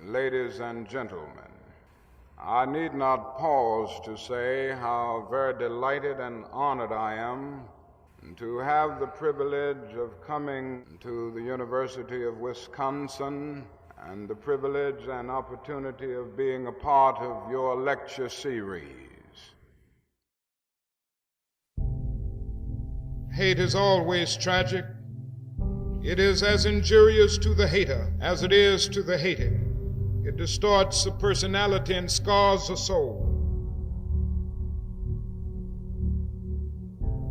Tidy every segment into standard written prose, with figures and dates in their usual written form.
Ladies and gentlemen, I need not pause to say how very delighted and honored I am to have the privilege of coming to the University of Wisconsin and the privilege and opportunity of being a part of your lecture series. Hate is always tragic. It is as injurious to the hater as it is to the hated. It distorts the personality and scars the soul.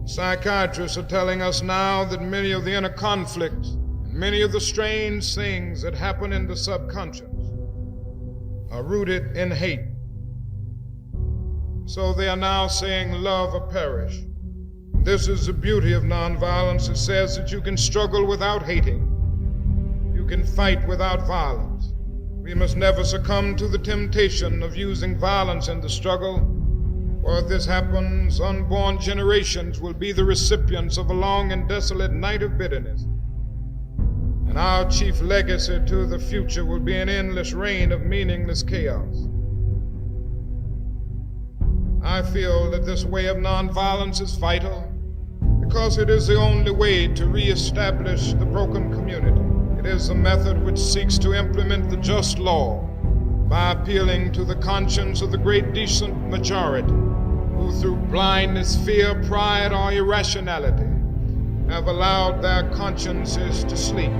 Psychiatrists are telling us now that many of the inner conflicts and many of the strange things that happen in the subconscious are rooted in hate. So they are now saying love or perish. This is the beauty of nonviolence. It says that you can struggle without hating. You can fight without violence. We must never succumb to the temptation of using violence in the struggle, for if this happens, unborn generations will be the recipients of a long and desolate night of bitterness. And our chief legacy to the future will be an endless reign of meaningless chaos. I feel that this way of nonviolence is vital because it is the only way to reestablish the broken community. It is a method which seeks to implement the just law by appealing to the conscience of the great decent majority who through blindness, fear, pride, or irrationality have allowed their consciences to sleep.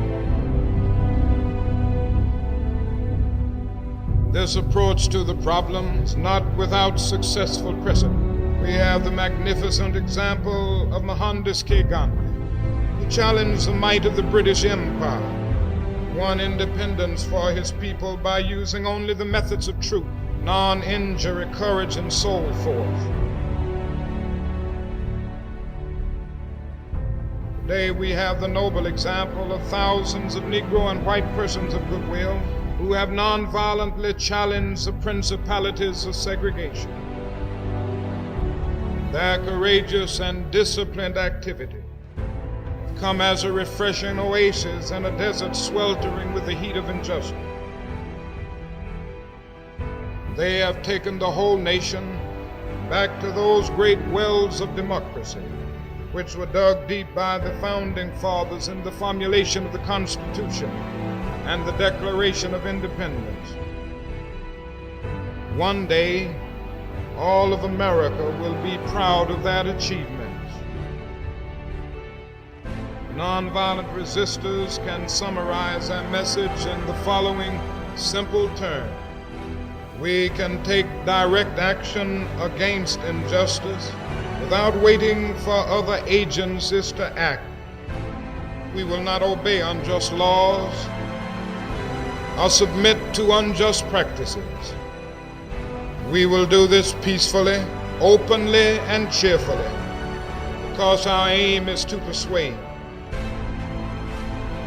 This approach to the problem is not without successful precedent. We have the magnificent example of Mohandas K. Gandhi, who challenged the might of the British Empire, won independence for his people by using only the methods of truth, non-injury, courage, and soul force. Today we have the noble example of thousands of Negro and white persons of goodwill who have non-violently challenged the principalities of segregation. Their courageous and disciplined activity come as a refreshing oasis in a desert sweltering with the heat of injustice. They have taken the whole nation back to those great wells of democracy which were dug deep by the founding fathers in the formulation of the Constitution and the Declaration of Independence. One day, all of America will be proud of that achievement. Nonviolent resistors can summarize their message in the following simple terms. We can take direct action against injustice without waiting for other agencies to act. We will not obey unjust laws or submit to unjust practices. We will do this peacefully, openly, and cheerfully because our aim is to persuade.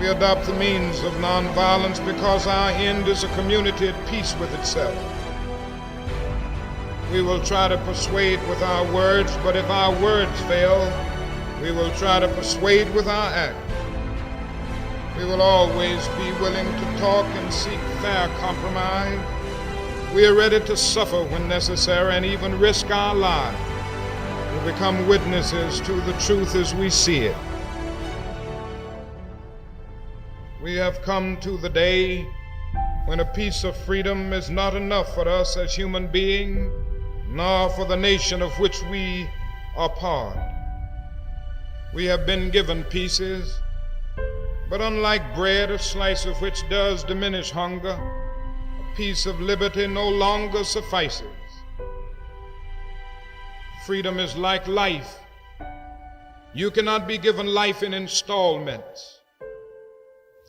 We adopt the means of nonviolence because our end is a community at peace with itself. We will try to persuade with our words, but if our words fail, we will try to persuade with our acts. We will always be willing to talk and seek fair compromise. We are ready to suffer when necessary and even risk our lives to become witnesses to the truth as we see it. We have come to the day when a piece of freedom is not enough for us as human beings, nor for the nation of which we are part. We have been given pieces, but unlike bread, a slice of which does diminish hunger, a piece of liberty no longer suffices. Freedom is like life. You cannot be given life in installments.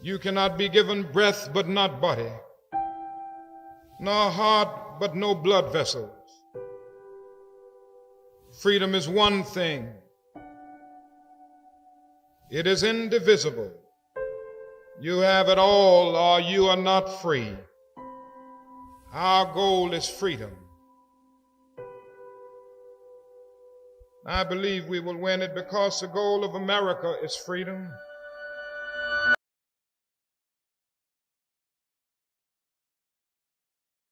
You cannot be given breath but not body, nor heart but no blood vessels. Freedom is one thing. It is indivisible. You have it all or you are not free. Our goal is freedom. I believe we will win it because the goal of America is freedom.